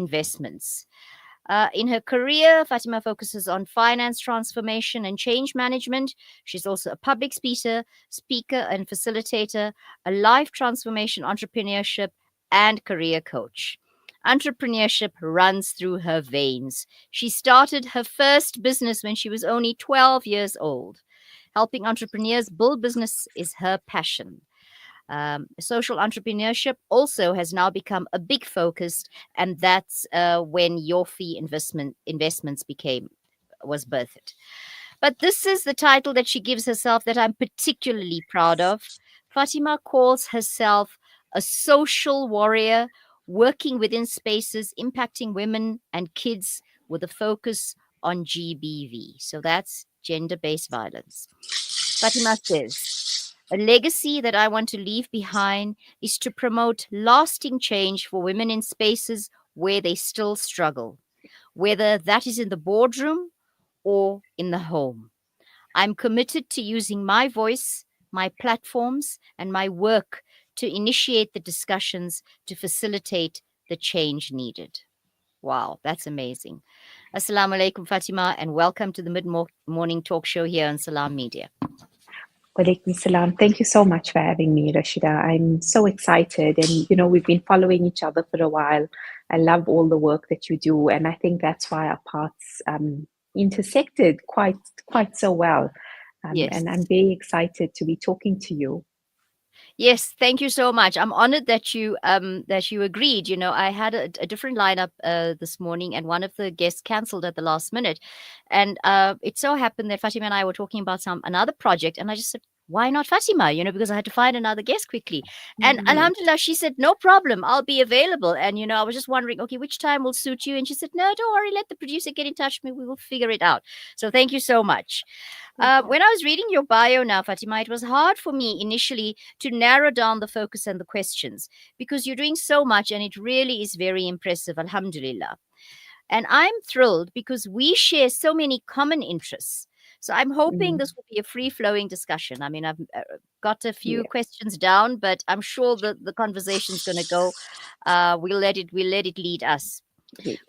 investments. In her career, Fatima focuses on finance transformation and change management. She's also a public speaker and facilitator, a life transformation entrepreneurship, and career coach. Entrepreneurship runs through her veins. She started her first business when she was only 12 years old. Helping entrepreneurs build business is her passion. Social entrepreneurship also has now become a big focus, and that's when Yawfii investments was birthed. But this is the title that she gives herself that I'm particularly proud of. Fatima calls herself a social warrior, working within spaces impacting women and kids with a focus on GBV. So that's gender-based violence. Fatima says, a legacy that I want to leave behind is to promote lasting change for women in spaces where they still struggle, whether that is in the boardroom or in the home. I'm committed to using my voice, my platforms, and my work to initiate the discussions to facilitate the change needed. Wow, that's amazing. Assalamu alaikum, Fatima, and welcome to the mid-morning talk show here on Salam Media. Walaikum salam. Thank you so much for having me, Rashida. I'm so excited. And, we've been following each other for a while. I love all the work that you do. And I think that's why our paths intersected quite so well. Yes. And I'm very excited to be talking to you. Yes, thank you so much. I'm honored that you agreed. I had a different lineup this morning, and one of the guests cancelled at the last minute, and it so happened that Fatima and I were talking about another project, and I just said, why not Fatima? Because I had to find another guest quickly. And alhamdulillah, she said, no problem, I'll be available. And, I was just wondering, okay, which time will suit you? And she said, no, don't worry, let the producer get in touch with me. We will figure it out. So thank you so much. When I was reading your bio now, Fatima, it was hard for me initially to narrow down the focus and the questions because you're doing so much and it really is very impressive, alhamdulillah. And I'm thrilled because we share so many common interests. So I'm hoping this will be a free-flowing discussion. I mean, I've got a few questions down, but I'm sure that the conversation's going to go. We'll let it lead us.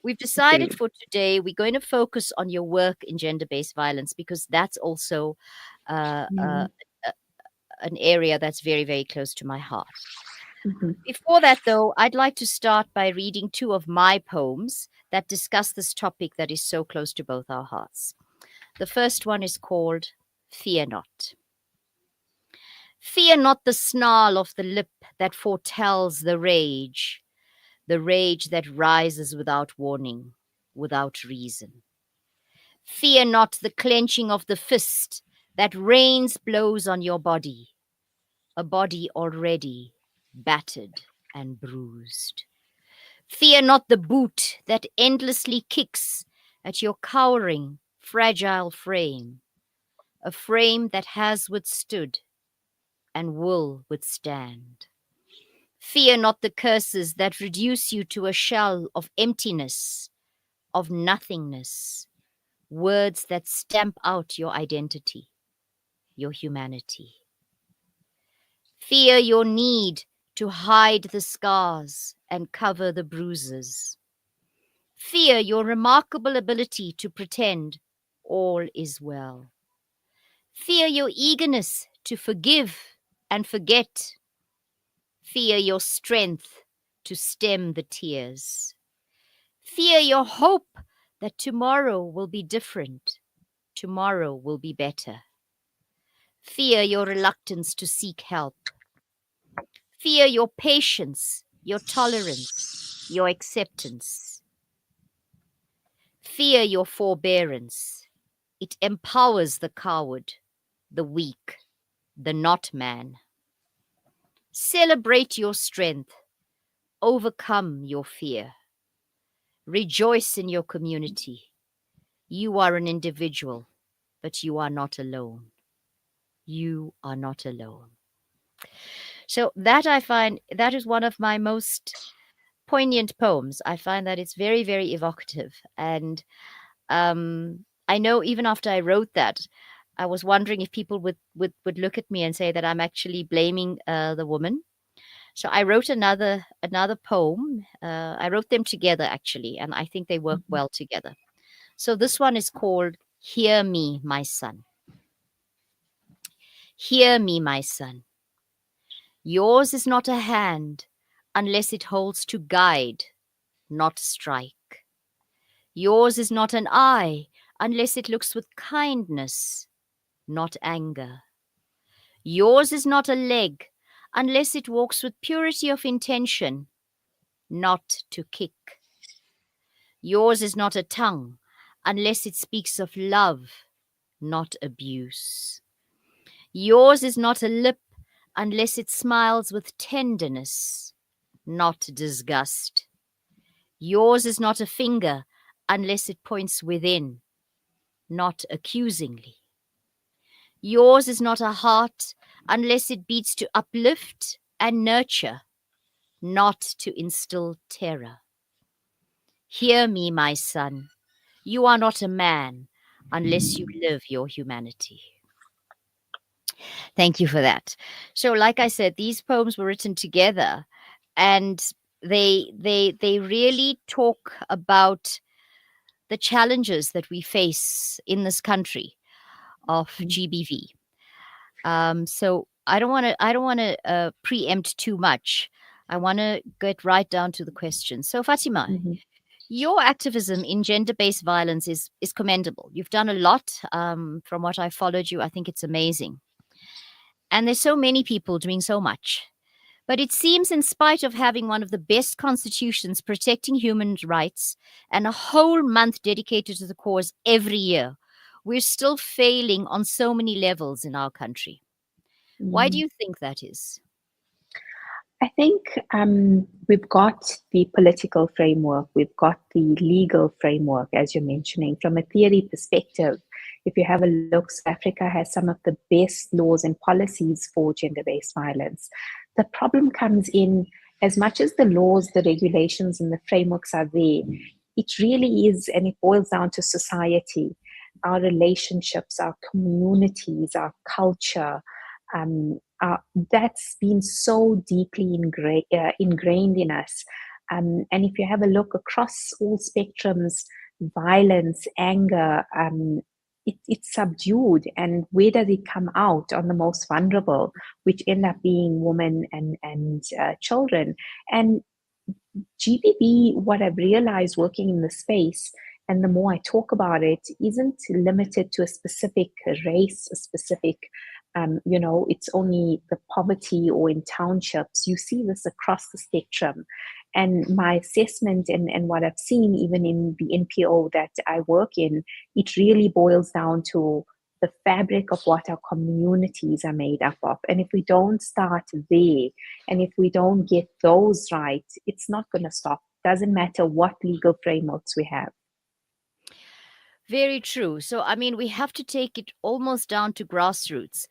We've decided for today we're going to focus on your work in gender-based violence because that's also an area that's very, very close to my heart. Before that, though, I'd like to start by reading two of my poems that discuss this topic that is so close to both our hearts. The first one is called Fear Not. Fear not the snarl of the lip that foretells the rage that rises without warning, without reason. Fear not the clenching of the fist that rains blows on your body, a body already battered and bruised. Fear not the boot that endlessly kicks at your cowering, fragile frame, a frame that has withstood and will withstand. Fear not the curses that reduce you to a shell of emptiness, of nothingness, words that stamp out your identity, your humanity. Fear your need to hide the scars and cover the bruises. Fear your remarkable ability to pretend all is well. Fear your eagerness to forgive and forget. Fear your strength to stem the tears. Fear your hope that tomorrow will be different, tomorrow will be better. Fear your reluctance to seek help. Fear your patience, your tolerance, your acceptance. Fear your forbearance. It empowers the coward, the weak, the not man. Celebrate your strength. Overcome your fear. Rejoice in your community. You are an individual, but you are not alone. You are not alone. So that I find, that is one of my most poignant poems. I find that it's very, very evocative. And I know even after I wrote that, I was wondering if people would look at me and say that I'm actually blaming the woman. So I wrote another poem. I wrote them together actually, and I think they work Mhm. well together. So this one is called "Hear Me, My Son." Hear me, my son. Yours is not a hand unless it holds to guide, not strike. Yours is not an eye unless it looks with kindness, not anger. Yours is not a leg unless it walks with purity of intention, not to kick. Yours is not a tongue unless it speaks of love, not abuse. Yours is not a lip unless it smiles with tenderness, not disgust. Yours is not a finger unless it points within, not accusingly. Yours is not a heart unless it beats to uplift and nurture, not to instill terror. Hear me, my son. You are not a man unless you live your humanity. Thank you for that. So, like I said, these poems were written together, and they really talk about the challenges that we face in this country of GBV. So I don't want to preempt too much. I want to get right down to the question. So, Fatima, Mhm. your activism in gender-based violence is commendable. You've done a lot. From what I followed you, I think it's amazing. And there's so many people doing so much. But it seems, in spite of having one of the best constitutions protecting human rights and a whole month dedicated to the cause every year, we're still failing on so many levels in our country. Why do Mm. you think that is? I think we've got the political framework, we've got the legal framework, as you're mentioning. From a theory perspective, if you have a look, South Africa has some of the best laws and policies for gender based violence. The problem comes in as much as the laws, the regulations, and the frameworks are there, it really is, and it boils down to society, our relationships, our communities, our culture. That's been so deeply ingrained in us. And if you have a look across all spectrums, violence, anger, it's subdued. And where does it come out? On the most vulnerable, which end up being women and children. And GBB, what I've realized working in the space, and the more I talk about it, isn't limited to a specific race, a specific, it's only the poverty or in townships. You see this across the spectrum. And my assessment and what I've seen, even in the NPO that I work in, it really boils down to the fabric of what our communities are made up of. And if we don't start there, and if we don't get those right, it's not going to stop. Doesn't matter what legal frameworks we have. Very true. So, I mean, we have to take it almost down to grassroots.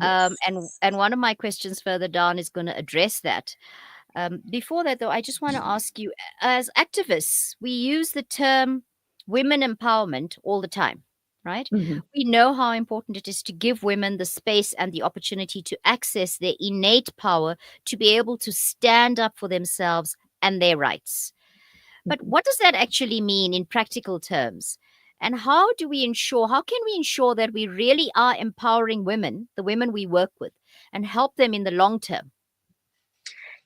Yes. And one of my questions further down is going to address that. Before that, though, I just want to ask you, as activists, we use the term women empowerment all the time, right? Mhm. We know how important it is to give women the space and the opportunity to access their innate power to be able to stand up for themselves and their rights. But Mhm. what does that actually mean in practical terms? And how can we ensure that we really are empowering women, the women we work with, and help them in the long term?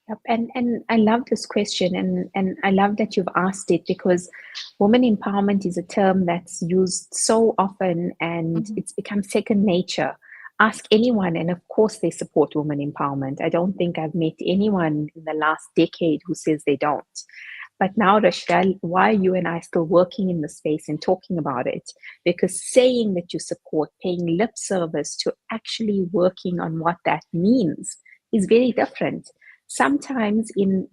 Yep. And I love this question, and I love that you've asked it, because woman empowerment is a term that's used so often and Mhm. it's become second nature. Ask anyone, and of course they support woman empowerment. I don't think I've met anyone in the last decade who says they don't. But now, Rashida, why are you and I still working in the space and talking about it? Because saying that you support, paying lip service to actually working on what that means is very different. Sometimes in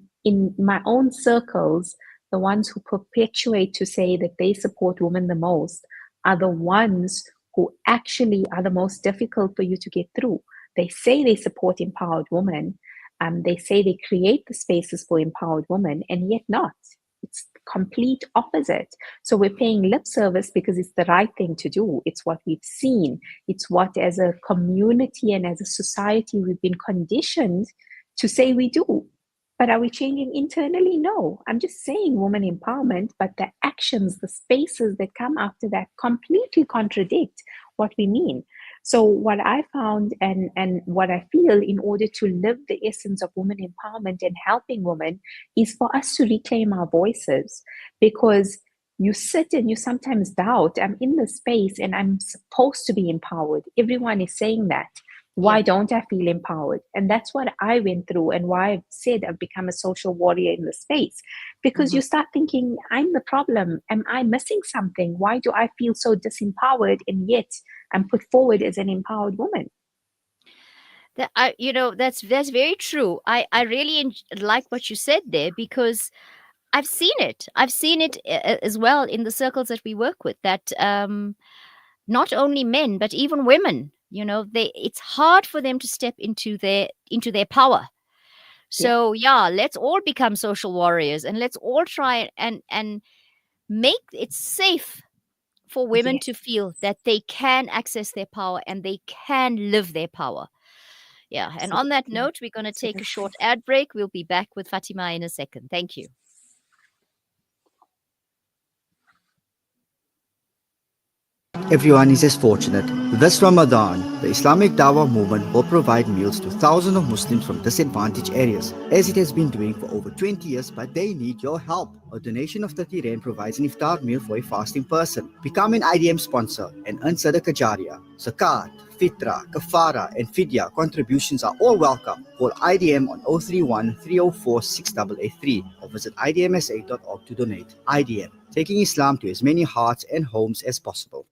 my own circles, the ones who perpetuate to say that they support women the most are the ones who actually are the most difficult for you to get through. They say they support empowered women, they say they create the spaces for empowered women, and yet not. It's the complete opposite. So we're paying lip service because it's the right thing to do. It's what we've seen. It's what, as a community and as a society, we've been conditioned to say we do. But are we changing internally? No. I'm just saying woman empowerment, but the actions, the spaces that come after that completely contradict what we mean. So what I found and what I feel in order to live the essence of women empowerment and helping women is for us to reclaim our voices, because you sit and you sometimes doubt, I'm in the space and I'm supposed to be empowered. Everyone is saying that. Yeah. Why don't I feel empowered? And that's what I went through, and why I've said I've become a social warrior in the space. Because you start thinking, I'm the problem. Am I missing something? Why do I feel so disempowered? And yet I'm put forward as an empowered woman. That's very true. I really like what you said there, because I've seen it. I've seen it as well in the circles that we work with. That not only men but even women, it's hard for them to step into their power. Yeah, So yeah, let's all become social warriors, and let's all try and make it safe for women yes, to feel that they can access their power and they can live their power. Yeah. And on that absolutely. note, we're going to take a Absolutely. short ad break. We'll be back with Fatima in a second. Thank you. Everyone is as fortunate. This Ramadan, the Islamic Dawah movement will provide meals to thousands of Muslims from disadvantaged areas, as it has been doing for over 20 years, but they need your help. A donation of 30 Rand provides an iftar meal for a fasting person. Become an IDM sponsor and earn Sadaqah Jariyah. Zakat, Fitra, Kafara, and Fidya contributions are all welcome. Call IDM on 031 304 6883 or visit idmsa.org to donate. IDM, taking Islam to as many hearts and homes as possible.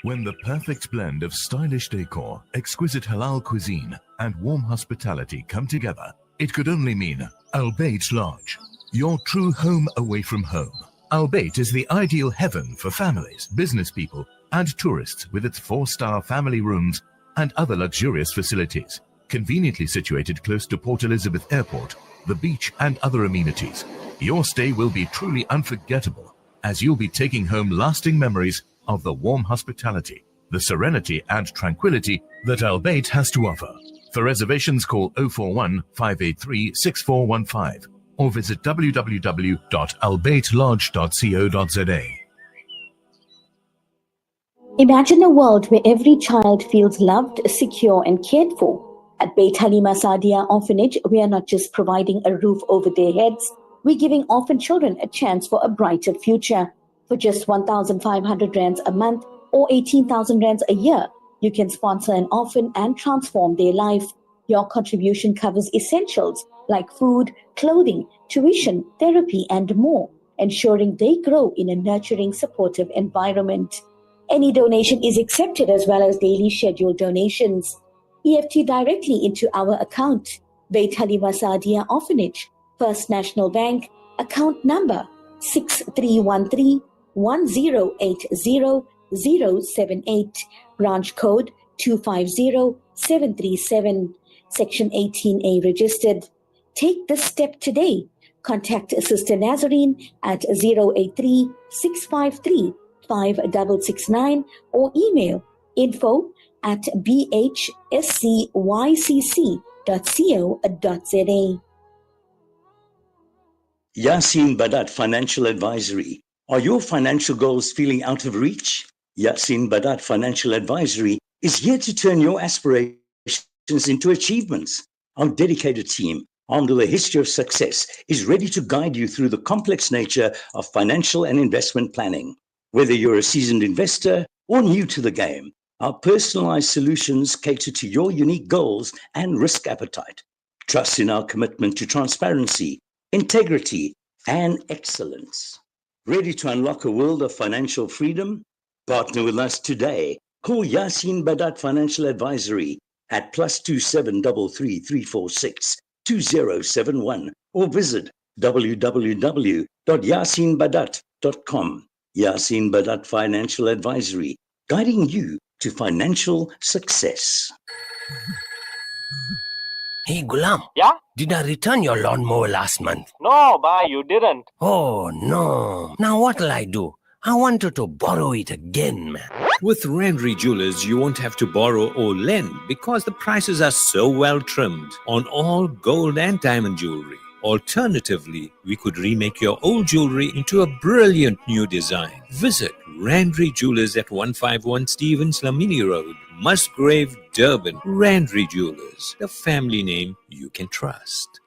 When the perfect blend of stylish decor, exquisite halal cuisine, and warm hospitality come together, it could only mean Al Bayt Lodge, your true home away from home. Al Bayt is the ideal heaven for families, business people, and tourists, with its 4-star family rooms and other luxurious facilities. Conveniently situated close to Port Elizabeth Airport, the beach, and other amenities, your stay will be truly unforgettable, as you'll be taking home lasting memories of the warm hospitality, the serenity and tranquility that Al Bayt has to offer. For reservations, call 041 583 6415 or visit www.albaytlodge.co.za. Imagine a world where every child feels loved, secure, and cared for. At Beit Halima Saadia Orphanage, we are not just providing a roof over their heads, we're giving orphan children a chance for a brighter future. For just 1,500 rands a month or 18,000 rands a year, you can sponsor an orphan and transform their life. Your contribution covers essentials like food, clothing, tuition, therapy, and more, ensuring they grow in a nurturing, supportive environment. Any donation is accepted, as well as daily scheduled donations. EFT directly into our account. Beit Halima Saadia Orphanage, First National Bank, account number 6313-1080-078, branch code 250737, section 18A registered. Take this step today. Contact Sister Nazarene at 083-653-5669 or email info@bhscycc.co.za. Yasin Badat Financial Advisory. Are your financial goals feeling out of reach? Yasin Badat Financial Advisory is here to turn your aspirations into achievements. Our dedicated team, armed with a history of success, is ready to guide you through the complex nature of financial and investment planning. Whether you're a seasoned investor or new to the game, our personalized solutions cater to your unique goals and risk appetite. Trust in our commitment to transparency, integrity, and excellence. Ready to unlock a world of financial freedom? Partner with us today. Call Yasin Badat Financial Advisory at +2733 346 2071 or visit www.yasinbadat.com. Yasin Badat Financial Advisory, guiding you to financial success. Hey, Gulam. Yeah? Did I return your lawnmower last month? No, bye, you didn't. Oh, no. Now what'll I do? I wanted to borrow it again, man. With Randry Jewelers, you won't have to borrow or lend because the prices are so well trimmed on all gold and diamond jewelry. Alternatively, we could remake your old jewelry into a brilliant new design. Visit Randry Jewelers at 151 Stevens Lamini Road, Musgrave, Durban. Randry Jewelers, the family name you can trust.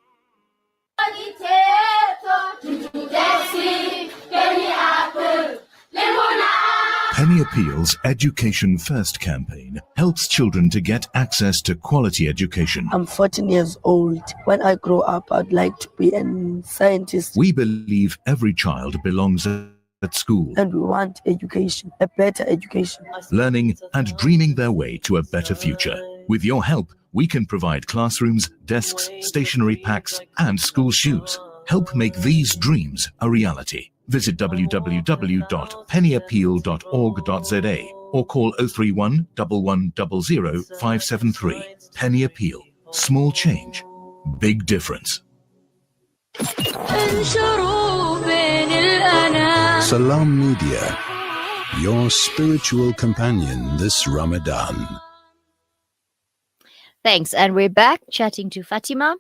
Penny Appeal's Education First campaign helps children to get access to quality education. I'm 14 years old. When I grow up, I'd like to be a scientist. We believe every child belongs at school, and we want education, a better education. Learning and dreaming their way to a better future. With your help, we can provide classrooms, desks, stationery packs, and school shoes. Help make these dreams a reality. Visit www.pennyappeal.org.za or call 031 1100 573. Penny Appeal. Small change, big difference. Salam Media, your spiritual companion this Ramadan. Thanks. And we're back chatting to Fatima.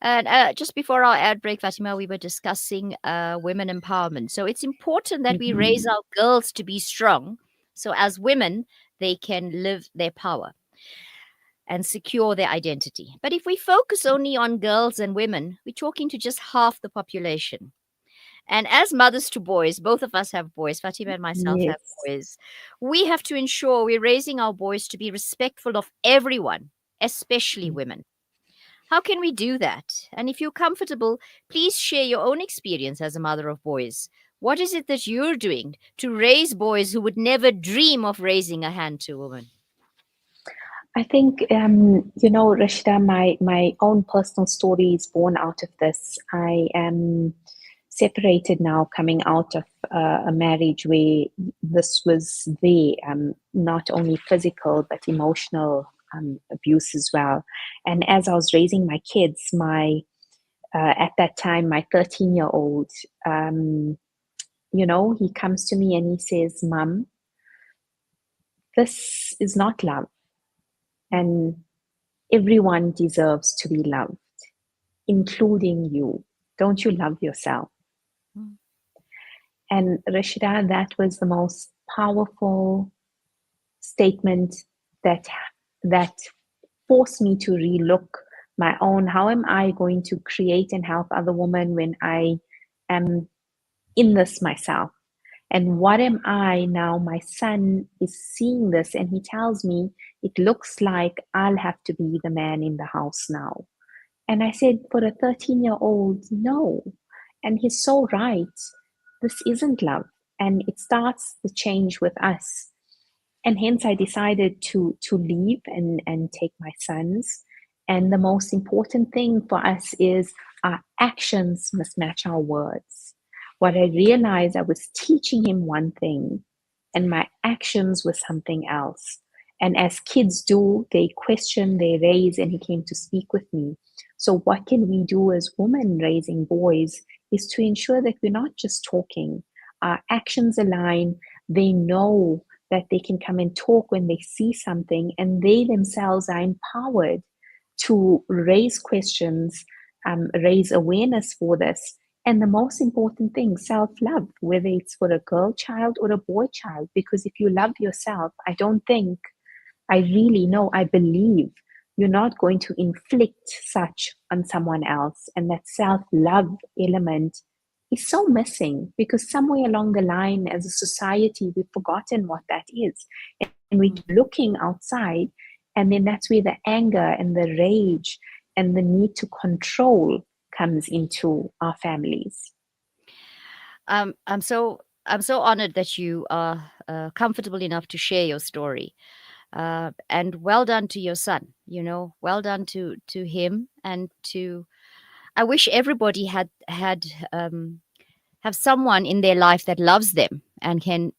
And just before our ad break, Fatima, we were discussing women empowerment. So it's important that we raise our girls to be strong. So as women, they can live their power and secure their identity. But if we focus only on girls and women, we're talking to just half the population. And as mothers to boys, both of us have boys, Fatima and myself have boys, we have to ensure we're raising our boys to be respectful of everyone, especially women. How can we do that? And if you're comfortable, please share your own experience as a mother of boys. What is it that you're doing to raise boys who would never dream of raising a hand to a woman? I think, Rashida, my own personal story is born out of this. I am separated now, coming out of a marriage where this was there, not only physical, but emotional abuse as well. And as I was raising my kids, at that time, my 13-year-old, he comes to me and he says, "Mom, this is not love. And everyone deserves to be loved, including you. Don't you love yourself?" And Rashida, that was the most powerful statement that forced me to relook my own. How am I going to create and help other women when I am in this myself? And what am I now? My son is seeing this and he tells me it looks like I'll have to be the man in the house now. And I said, for a 13-year-old, no. And he's so right. This isn't love. And it starts the change with us. And hence I decided to leave and take my sons. And the most important thing for us is our actions must match our words. What I realized, I was teaching him one thing and my actions were something else. And as kids do, they question, they raise, and he came to speak with me. So what can we do as women raising boys is to ensure that we're not just talking. Our actions align. They know that they can come and talk when they see something, and they themselves are empowered to raise questions, raise awareness for this. And the most important thing, self-love, whether it's for a girl child or a boy child, because if you love yourself, I believe you're not going to inflict such on someone else. And that self-love element is so missing because somewhere along the line as a society, we've forgotten what that is. And we're looking outside, and then that's where the anger and the rage and the need to control comes into our families. I'm so honored that you are comfortable enough to share your story. And well done to your son, well done to him, and I wish everybody had have someone in their life that loves them and can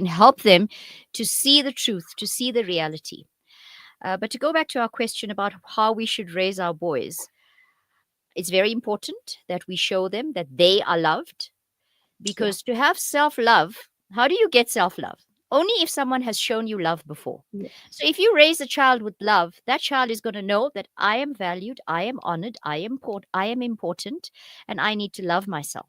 help them to see the truth, to see the reality. But to go back to our question about how we should raise our boys, it's very important that we show them that they are loved, because to have self-love, how do you get self-love? only if someone has shown you love before. Yes. So if you raise a child with love, that child is going to know that I am valued, I am honored, I am important, and I need to love myself.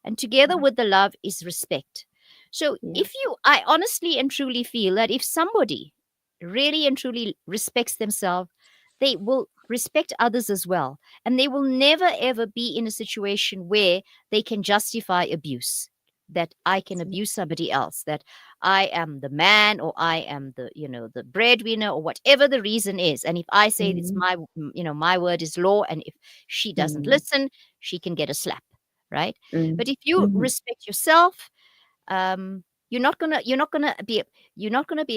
And together Right. with the love is respect. So Yeah. I honestly and truly feel that if somebody really and truly respects themselves, they will respect others as well. And they will never ever be in a situation where they can justify abuse. That I can abuse somebody else, that I am the man, or I am the, the breadwinner, or whatever the reason is. And if I say it's Mm, my word is law, and if she doesn't mm, listen, she can get a slap, right? mm, But if you mm. respect yourself, you're not gonna be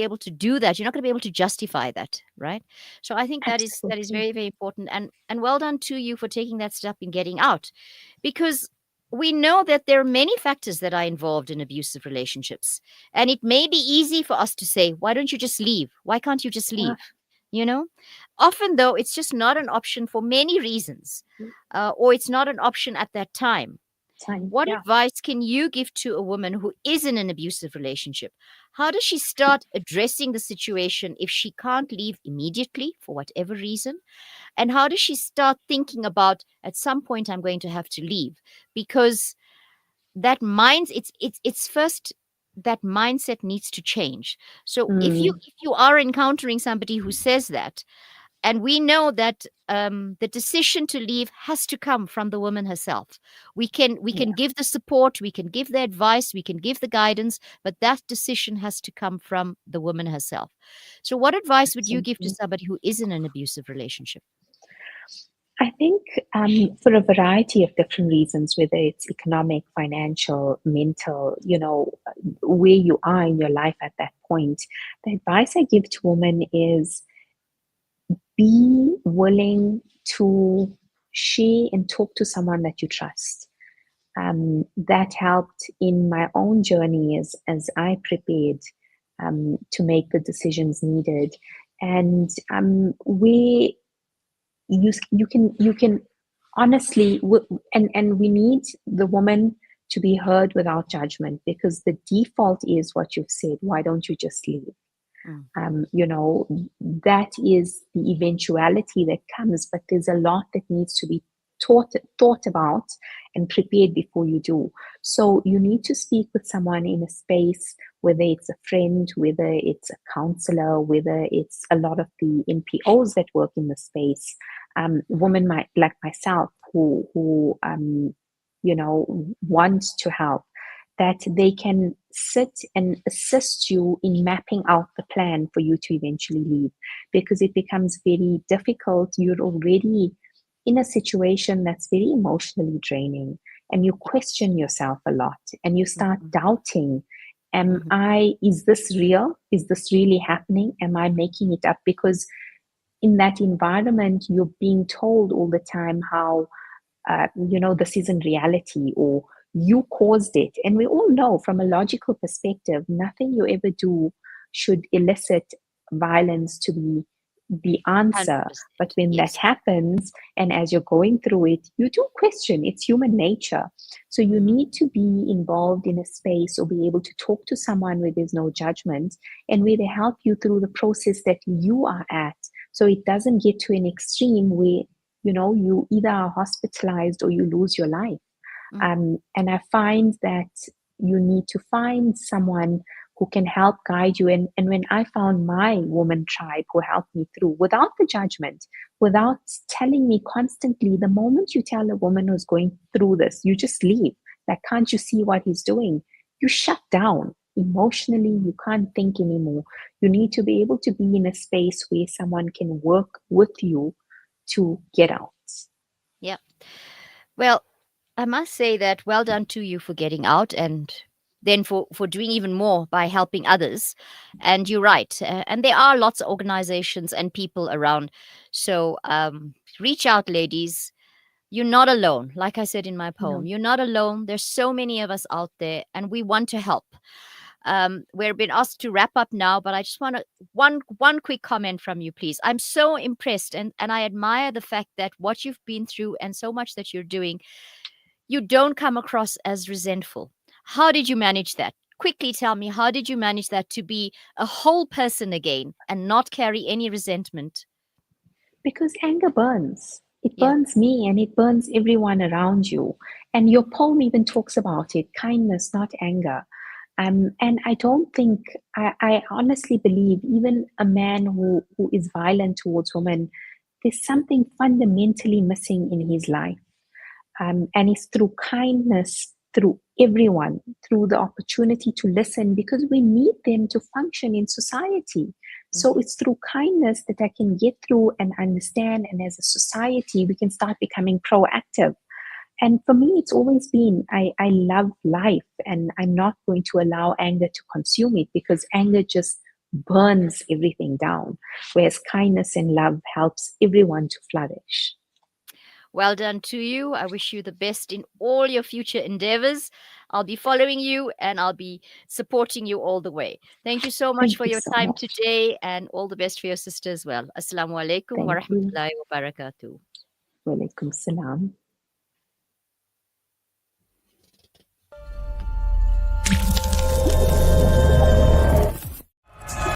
able to do that. You're not gonna be able to justify that, right? So I think that is Absolutely. very, very important. And well done to you for taking that step in getting out, because we know that there are many factors that are involved in abusive relationships, and it may be easy for us to say, why don't you just leave? Why can't you just Ah, leave? you know Often, though, it's just not an option for many reasons, or it's not an option at that time. time. What Yeah. advice can you give to a woman who is in an abusive relationship? How does she start addressing the situation if she can't leave immediately for whatever reason? And how does she start thinking about, at some point I'm going to have to leave? Because that it's first, that mindset needs to change. So Mm, if you are encountering somebody who says that, and we know that the decision to leave has to come from the woman herself. We can yeah. give the support, we can give the advice, we can give the guidance, but that decision has to come from the woman herself. So what advice would you give to Absolutely. somebody who is in an abusive relationship? I think for a variety of different reasons, whether it's economic, financial, mental, where you are in your life at that point, the advice I give to women is be willing to share and talk to someone that you trust. That helped in my own journey as I prepared to make the decisions needed. And where you can honestly and we need the woman to be heard without judgment, because the default is what you've said, why don't you just leave? Mm. That is the eventuality that comes, but there's a lot that needs to be thought about and prepared before you do. So you need to speak with someone in a space, whether it's a friend, whether it's a counselor, whether it's a lot of the NPOs that work in the space. Women might, like myself, who want to help, that they can sit and assist you in mapping out the plan for you to eventually leave. Because it becomes very difficult. You're already in a situation that's very emotionally draining, and you question yourself a lot, and you start Mhm. doubting, Mhm. is this real? Is this really happening? Am I making it up? Because in that environment, you're being told all the time how this isn't reality, or you caused it. And we all know from a logical perspective, nothing you ever do should elicit violence to be the answer. But 100%. when that Yes. happens, and as you're going through it, you do question. It's human nature. So you Mhm. need to be involved in a space, or be able to talk to someone where there's no judgment, and where they help you through the process that you are at. So it doesn't get to an extreme where you either are hospitalized or you lose your life. Mm. And I find that you need to find someone who can help guide you. And when I found my woman tribe who helped me through without the judgment, without telling me constantly, the moment you tell a woman who's going through this, you just leave. Like, can't you see what he's doing? You shut down emotionally. You can't think anymore. You need to be able to be in a space where someone can work with you to get out. Yeah. Well, I must say that well done to you for getting out, and then for doing even more by helping others. And you're right. And there are lots of organizations and people around. So reach out, ladies. You're not alone. Like I said in my poem, No. you're not alone. There's so many of us out there, and we want to help. We're being asked to wrap up now, but I just want to one quick comment from you, please. I'm so impressed, and I admire the fact that what you've been through and so much that you're doing, you don't come across as resentful. How did you manage that? quickly tell me, how did you manage that to be a whole person again and not carry any resentment? Because anger burns. It Yeah. burns me and it burns everyone around you. And your poem even talks about it, kindness, not anger. And I don't think, I honestly believe even a man who is violent towards women, there's something fundamentally missing in his life. And it's through kindness, through everyone, through the opportunity to listen, because we need them to function in society. So it's through kindness that I can get through and understand. And as a society, we can start becoming proactive. And for me, it's always been, I love life and I'm not going to allow anger to consume it, because anger just burns everything down, whereas kindness and love helps everyone to flourish. Well done to you. I wish you the best in all your future endeavors. I'll be following you and I'll be supporting you all the way. Thank you so much Thank for you your so time much. today, and all the best for your sister as well. Assalamu alaikum wa Thank you. rahmatullahi wa barakatuh. Walaikum salam.